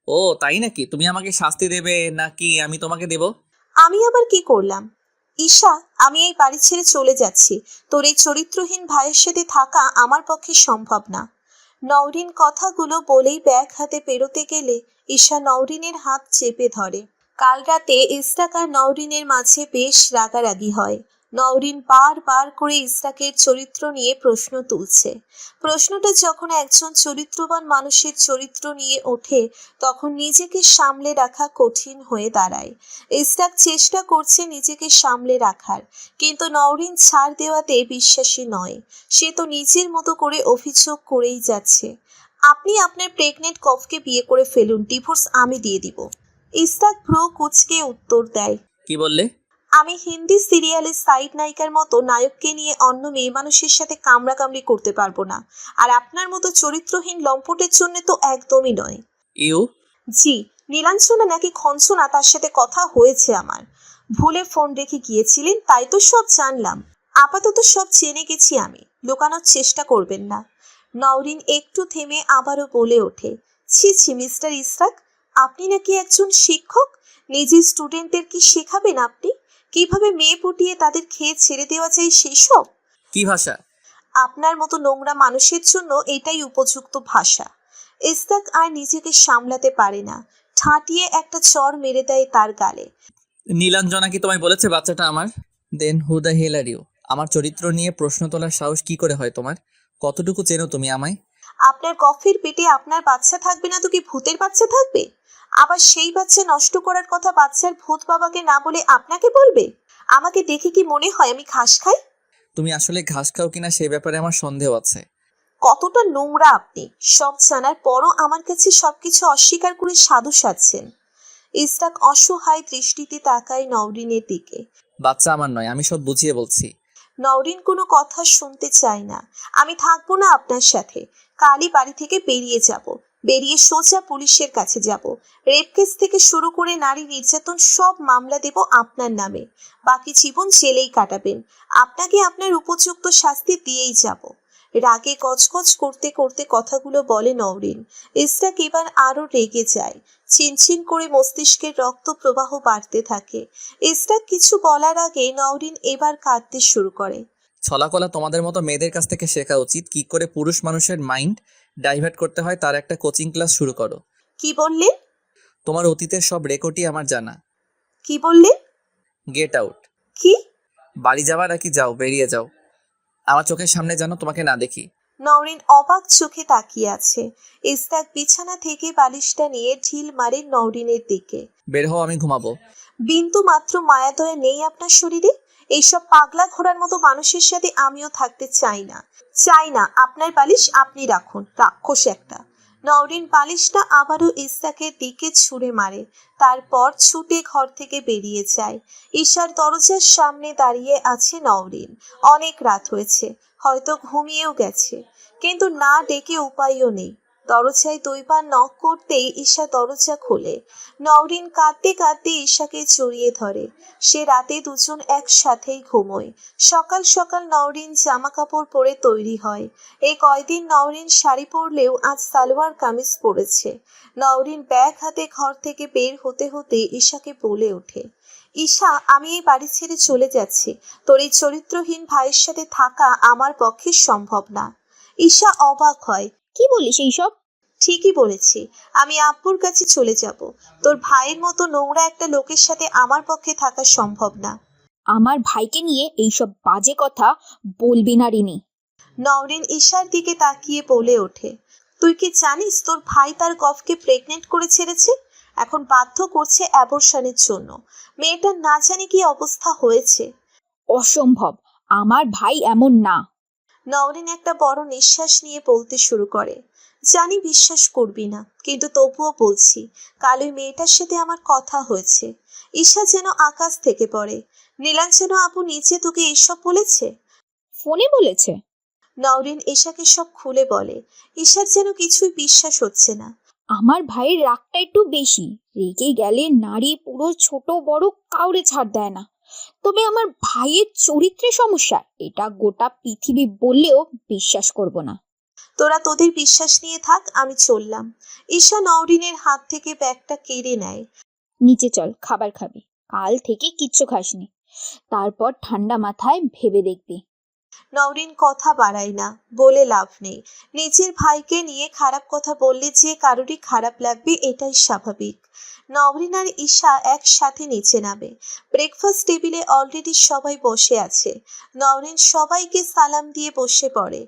ও তাই নাকি? তুমি আমাকে শাস্তি দেবে নাকি আমি তোমাকে দেব? আমি আবার কি করলাম? ঈশা, আমি এই বাড়ি ছেড়ে চলে যাচ্ছি। তোর এই চরিত্রহীন ভাইয়ের সাথে থাকা আমার পক্ষে সম্ভব না। নওরিন কথাগুলো বলেই ব্যাগ হাতে পেরোতে গেলে ঈশা নওরিনের হাত চেপে ধরে। কাল রাতে ইসরাক আর নওরিনের মাঝে বেশ রাগারাগি হয়। নওরিন বারবার করে ইসরাকের চরিত্র নিয়ে প্রশ্ন তুলছে। প্রশ্নটা যখন একজন চরিত্রবান মানুষের চরিত্র নিয়ে ওঠে, তখন নিজেকে সামলে রাখা কঠিন হয়ে দাঁড়ায়। ইসরাক চেষ্টা করছে নিজেকে সামলে রাখার, কিন্তু নওরিন ছাড় দেওয়াতে বিশ্বাসী নয়। সে তো নিজের মতো করে অভিযোগ করেই যাচ্ছে, আপনি আপনার প্রেগনেন্ট কফকে বিয়ে করে ফেলুন, ডিভোর্স আমি দিয়ে দিব। ইসরাক ভ্রু কুঁচকে উত্তর দেয়, কি বললে? আমি হিন্দি সিরিয়ালের সাইড নায়িকার মতো নায়ককে নিয়ে অন্য মেয়ে মানুষের সাথে কামড়াকামড়ি করতে পারবো না। আর আপনার মতো চরিত্রহীন লম্পটের জন্য তো একদমই নয়। ইউ। জি, নীলাঞ্জনা নাকি খঞ্চনা তার সাথে কথা হয়েছে আমার। ভুলে ফোন রেখে গিয়েছিলেন, তাই তো সব জানলাম। আপাতত সব জেনে গেছি আমি, লুকানোর চেষ্টা করবেন না। নওরিন একটু থেমে আবারও বলে ওঠে, ছি ছি মিস্টার ইসরাক, আপনি নাকি একজন শিক্ষক? নিজের স্টুডেন্টদের কি শেখাবেন আপনি? কিভাবে মেয়ে পটিয়ে তাদের খেয়ে ছেড়ে দেওয়া যায় সেসব? কি ভাষা? আপনার মতো নোংরা মানুষের জন্য এটাই উপযুক্ত ভাষা। ইসরাক আর নিজেকে সামলাতে পারে না, ঠাঁটিয়ে একটা চর মেরে দেয় তার গালে। নীলাঞ্জনা কি তোমায় বলেছে বাচ্চাটা আমার? Then who the hell are you? আমার চরিত্র নিয়ে প্রশ্ন তোলার সাহস কি করে হয় তোমার? কতটুকু চেনো তুমি আমায়? আপনার কফির পেটে আপনার বাচ্চা থাকবে না তো কি ভূতের বাচ্চা থাকবে? আবার সেই বাচ্চা নষ্ট করার কথা বাচ্চার ভূত বাবাকে না বলে আপনাকে বলবে? আমাকে দেখে কি মনে হয় আমি ঘাস খাই? তুমি আসলে ঘাস খাও কিনা সে ব্যাপারে আমার সন্দেহ আছে। কতটা নোংরা আপনি! সব জানার পরও আমার কাছে সবকিছু অস্বীকার করে সাধু সাজছেন। ইসরাক অসহায় দৃষ্টিতে তাকায় নওরিনের দিকে। বাচ্চা আমার নয়, আমি সব বুঝিয়ে বলছি। নওরিন কোনো কথা শুনতে চায় না। আমি থাকবো না আপনার সাথে। কালই বাড়ি থেকে বেরিয়ে যাব। বেরিয়ে সোজা পুলিশের কাছে যাব। রেপ কেস থেকে শুরু করে নারী নির্যাতন সব মামলা দেব আপনার নামে। বাকি জীবন জেলেই কাটাবেন। আপনাকে আপনার উপযুক্ত শাস্তি দিয়েই যাব। রাগে গজগজ করতে করতে কথাগুলো বলে নওরিন। ইসরাক এবার আরো রেগে যায়। চিনচিন করে মস্তিষ্কের রক্ত প্রবাহ বাড়তে থাকে। ইসরাক কিছু বলার আগে নওরিন এবার কাঁদতে শুরু করে। ছলাকলা তোমাদের মতো মেয়েদের কাছ থেকে শেখা উচিত কি করে পুরুষ মানুষের মাইন্ড ডাইভার্ট করতে হয়, তার একটা কোচিং ক্লাস শুরু করো। কি বললেন? তোমার অতীতের সব রেকর্ডই আমার জানা। কি বললেন? Get out. কি? বাড়ি যাওয়া নাকি যাও, বেরিয়ে যাও। আমার চোখের সামনে যেন তোমাকে না দেখি। নওরিন অবাক চোখে তাকিয়ে আছে। ইসরাক বিছানা থেকে বালিশটা নিয়ে ঢিল মারে নওরিনের দিকে। বের হও, আমি ঘুমাবো। বিন্দু মাত্র মায়াদয়া নেই আপনার শরীরে? এইসব পাগলা ঘোড়ার মতো মানুষের সাথে আমিও থাকতে চাই না। চাই না, আপনার বালিশ আপনি রাখুন, রাক্ষস একটা। নওরিন বালিশটা আবারও ইসরাকের দিকে ছুঁড়ে মারে। তারপর ছুটে ঘর থেকে বেরিয়ে যায়। ঈশার দরজার সামনে দাঁড়িয়ে আছে নওরিন। অনেক রাত হয়েছে, হয়তো ঘুমিয়েও গেছে, কিন্তু না ডেকে উপায়ও নেই। দরজায় দুইবার নক করতেই ঈশা দরজা খোলে। নওরিন কাঁদতে কাঁদতে ঈশাকে জড়িয়ে ধরে। সে রাতে দুজন একসাথেই ঘুমোয়। সকাল সকাল নওরিন জামা কাপড় পরে তৈরি হয়। এই কয়দিন নওরিন শাড়ি পরলেও আজ সালোয়ার কামিজ পরেছে। নওরিন ব্যাগ হাতে ঘর থেকে বের হতে হতে ঈশাকে বলে ওঠে, ঈশা, আমি এই বাড়ি ছেড়ে চলে যাচ্ছি। তোর এই চরিত্রহীন ভাইয়ের সাথে থাকা আমার পক্ষে সম্ভব না। ঈশা অবাক হয়। কি বলিস এইসব? ঠিকই বলেছি, আমি আব্বুর কাছে চলে যাব। তোর ভাইয়ের মতো নোংরা একটা লোকের সাথে আমার পক্ষে থাকা সম্ভব না। আমার ভাইকে নিয়ে এইসব বাজে কথা বলবি না রিনি। নওরিন ঈশার দিকে তাকিয়ে বলে ওঠে, তুই কি জানিস তোর ভাই তার কফকে প্রেগনেন্ট করে ছেড়েছে? এখন বাধ্য করছে অ্যাবর্শনের জন্য। মেয়েটার না জানি কি অবস্থা হয়েছে। অসম্ভব, আমার ভাই এমন না। নওরিন একটা বড় নিঃশ্বাস নিয়ে বলতে শুরু করে, জানি বিশ্বাস করবি না, কিন্তু তবুও বলছি, কাল ওই মেয়েটার সাথে আমার কথা হয়েছে। ঈশা যেন আকাশ থেকে পড়ে। নীলাঞ্জন আপু নিচে তোকে এইসব বলেছে? ফোনে বলেছে। নওরিন ঈশাকে সব খুলে বলে। ঈশার যেন কিছুই বিশ্বাস হচ্ছে না। আমার ভাইয়ের রাগটা একটু বেশি, রেগে গেলে নারী পুরুষ ছোট বড় কাউরে ছাড় দেয় না। তবে আমার ভাইয়ের চরিত্রে সমস্যা, এটা গোটা পৃথিবী বললেও বিশ্বাস করব না। তোরা তোদের বিশ্বাস নিয়ে থাক, আমি চললাম। ঈশা নওরিনের হাত থেকে ব্যাগটা কেড়ে নেয়। নিচে চল, খাবার খাবি। কাল থেকে কিচ্ছু খাসনি, তারপর ঠান্ডা মাথায় ভেবে দেখবি। নওরিন কথা বাড়ায় না, বলে লাভ নেই। নিজের ভাইকে নিয়ে খারাপ কথা বললে যে কারোরই খারাপ লাগবে, এটাই স্বাভাবিক। নওরিন আর ঈশা একসাথে নিচে নামে। ব্রেকফাস্ট টেবিলে অলরেডি সবাই বসে আছে। নওরিন সবাইকে সালাম দিয়ে বসে পড়ে।